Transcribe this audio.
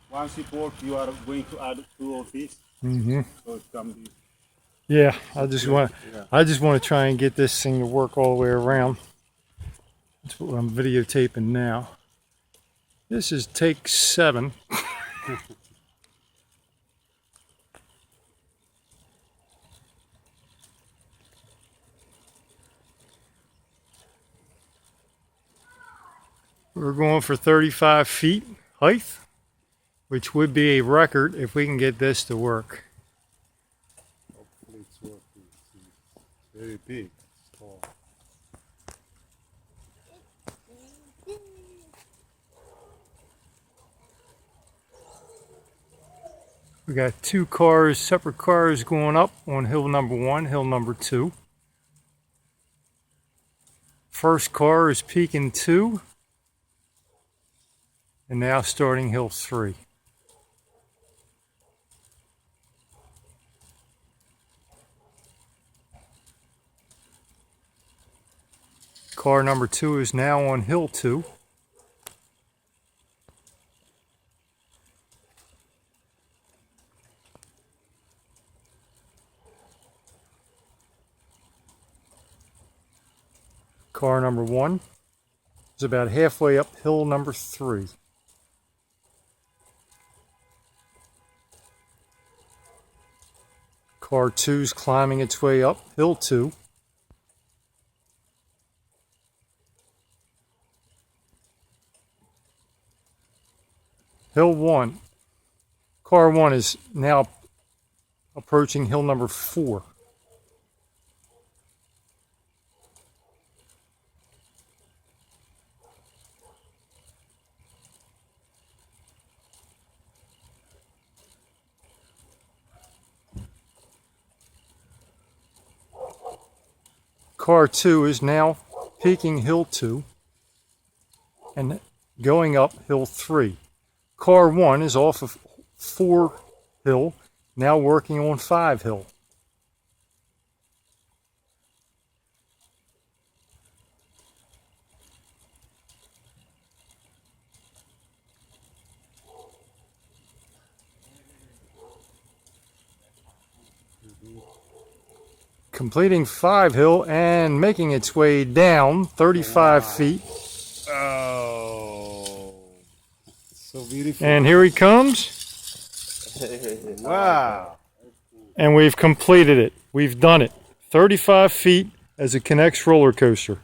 once it works, you are going to add 2 of these. Mm-hmm. So it can be. Yeah, I just want to try and get this thing to work all the way around. That's what I'm videotaping now. This is take 7. We're going for 35 feet height, which would be a record if we can get this to work. Hopefully it's working. It's very big. It's tall. We got 2 cars, separate cars going up on hill number 1, hill number 2. First car is peaking 2. And now starting hill 3. Car number 2 is now on hill 2. Car number 1 is about halfway up hill number 3. Car 2 is climbing its way up hill 2. Hill 1. Car 1 is now approaching hill number 4. Car 2 is now peaking hill 2 and going up hill 3. Car 1 is off of 4 hill, now working on 5 hill. Completing 5 hill and making its way down 35 feet. Oh, so beautiful. And here he comes. Wow. And we've completed it. We've done it. 35 feet as a knex roller coaster.